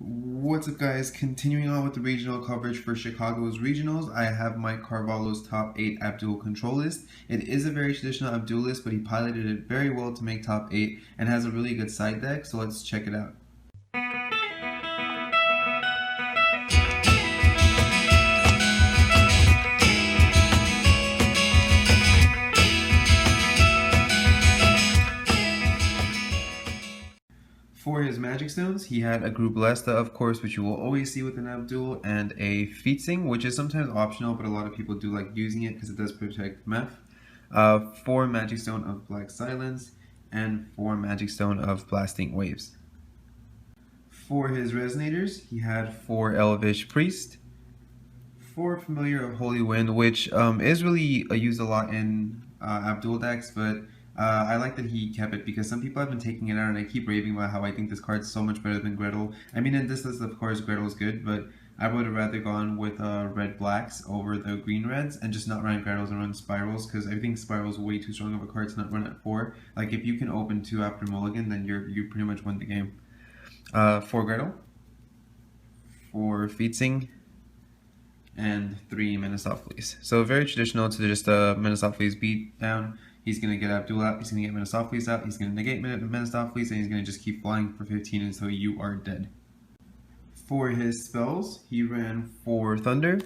What's up, guys? Continuing on with the regional coverage for Chicago's regionals, I have Mike Carvalho's top 8 Abdul control list. It is a very traditional Abdul list, but he piloted it very well to make top 8 and has a really good side deck, so let's check it out. For his magic stones, he had a group Lesta, of course, which you will always see with an Abdul, and a Fiethsing, which is sometimes optional, but a lot of people do like using it because it does protect Meph. 4 magic stone of Black Silence, and 4 magic stone of Blasting Waves. For his Resonators, he had 4 Elvish Priest, 4 Familiar of Holy Wind, which is really used a lot in Abdul decks, but I like that he kept it because some people have been taking it out, and I keep raving about how I think this card's so much better than Gretel. I mean, in this list, of course, Gretel's good, but I would have rather gone with red blacks over the green reds and just not run Gretels and run Spirals, because I think Spiral's way too strong of a card to not run at 4. Like, if you can open 2 after Mulligan, then you pretty much win the game. For Gretel, for Fiethsing, and 3 Menasophles. So very traditional to just Menasophles beat down. He's going to get Abdul out, he's going to get Menasophles out, he's going to negate Menasophles, and he's going to just keep flying for 15 until you are dead. For his spells, he ran 4 Thunder,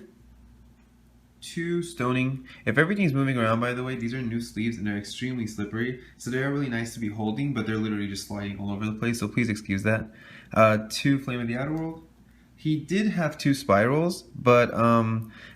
2 Stoning. If everything's moving around, by the way, these are new sleeves and they're extremely slippery, so they're really nice to be holding, but they're literally just sliding all over the place, so please excuse that. 2 Flame of the Outer World. He did have 2 Spirals, but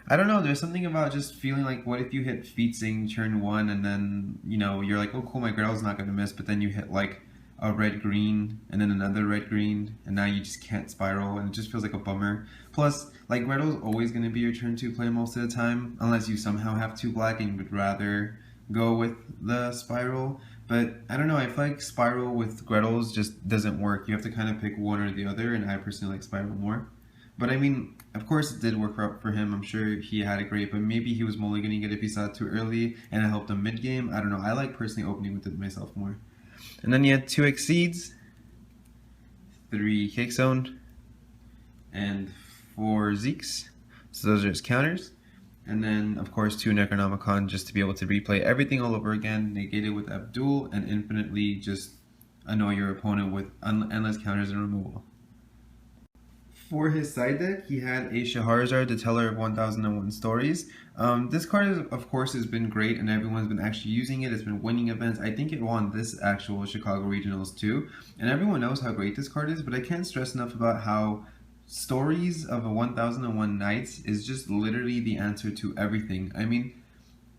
I don't know, there's something about just feeling like, what if you hit Fiethsing turn 1 and then, you know, you're like, oh cool, my Gretel's not going to miss, but then you hit like a red-green and then another red-green, and now you just can't Spiral, and it just feels like a bummer. Plus, like, Gretel's always going to be your turn 2 play most of the time, unless you somehow have 2 black and you would rather go with the Spiral. But I don't know, I feel like Spiral with Gretel's just doesn't work. You have to kind of pick one or the other, and I personally like Spiral more. But I mean, of course it did work out for him. I'm sure he had it great, but maybe he was mulliganing it if he saw it too early and it helped him mid-game. I don't know. I like personally opening with it myself more. And then he had 2 Exceeds, 3 Cake Zone, and 4 Zeeks. So those are his counters. And then, of course, 2 Necronomicon just to be able to replay everything all over again, negate it with Abdul, and infinitely just annoy your opponent with endless counters and removal. For his side deck, he had a Shahrazad, the Teller of 1001 Stories. This card, of course, has been great, and everyone's been actually using it. It's been winning events. I think it won this actual Chicago Regionals too, and everyone knows how great this card is, but I can't stress enough about how Stories of a 1001 Nights is just literally the answer to everything. I mean,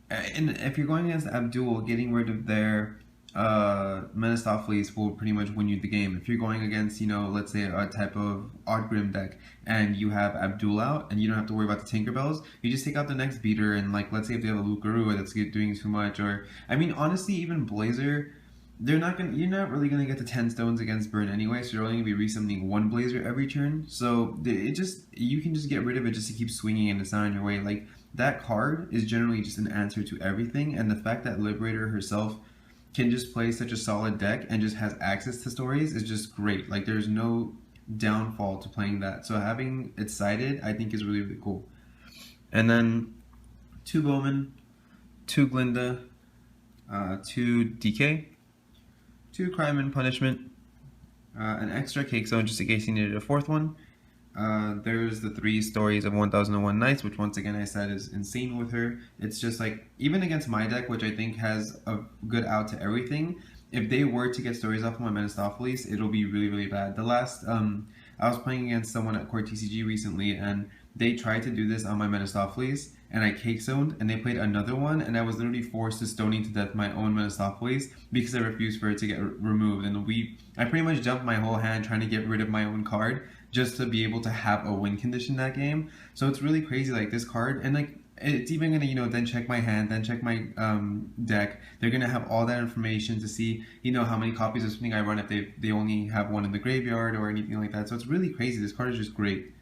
and if you're going against Abdul, getting rid of their Menasophles will pretty much win you the game. If you're going against, you know, let's say a type of Odd Grim deck and you have Abdul out and you don't have to worry about the Tinkerbells, you just take out the next beater, and like, let's say if they have a Lucarua that's doing too much, or I mean, honestly, even Blazer, you're not really gonna get the 10 stones against Burn anyway, so you're only gonna be resummoning 1 Blazer every turn. So you can just get rid of it just to keep swinging and it's not on your way. Like, that card is generally just an answer to everything, and the fact that Liberator herself can just play such a solid deck and just has access to stories is just great. Like, there's no downfall to playing that. So having it sided, I think, is really, really cool. And then 2 Bowman, 2 Glinda, 2 DK, 2 Crime and Punishment, an extra Cake Zone just in case you needed a 4th one. There's the 3 Stories of 1001 Nights, which once again I said is insane with her. It's just like, even against my deck, which I think has a good out to everything, if they were to get Stories off of my Menasophles, it'll be really, really bad. The last, I was playing against someone at Court TCG recently, and they tried to do this on my Menasophles, and I Cake Zoned, and they played another one, and I was literally forced to stoning to death my own Menasophles because I refused for it to get removed. And I pretty much dumped my whole hand trying to get rid of my own card just to be able to have a win condition that game. So it's really crazy, like, this card, and like, it's even gonna, you know, then check my hand, then check my deck. They're gonna have all that information to see, you know, how many copies of something I run if they only have one in the graveyard or anything like that. So it's really crazy. This card is just great.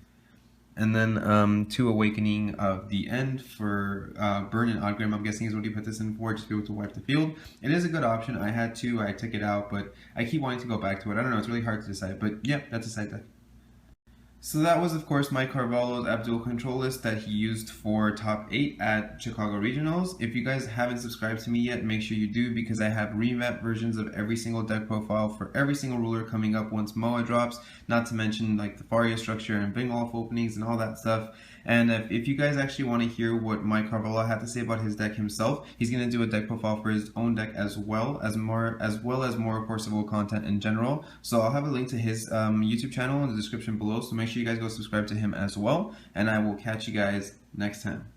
And then 2 Awakening of the End for Burn and Odd Grim, I'm guessing is what he put this in for, just to be able to wipe the field. It is a good option. I had 2, I took it out, but I keep wanting to go back to it. I don't know, it's really hard to decide, but yeah, that's a side deck. So that was, of course, Mike Carvalho's Abdul control list that he used for top 8 at Chicago Regionals. If you guys haven't subscribed to me yet, make sure you do, because I have revamped versions of every single deck profile for every single ruler coming up once MOA drops, not to mention like the Faria structure and Bing Off openings and all that stuff. And if you guys actually want to hear what Mike Carvalho had to say about his deck himself, he's going to do a deck profile for his own deck as well as more Forcible content in general. So I'll have a link to his YouTube channel in the description below, so make sure you guys go subscribe to him as well, and I will catch you guys next time.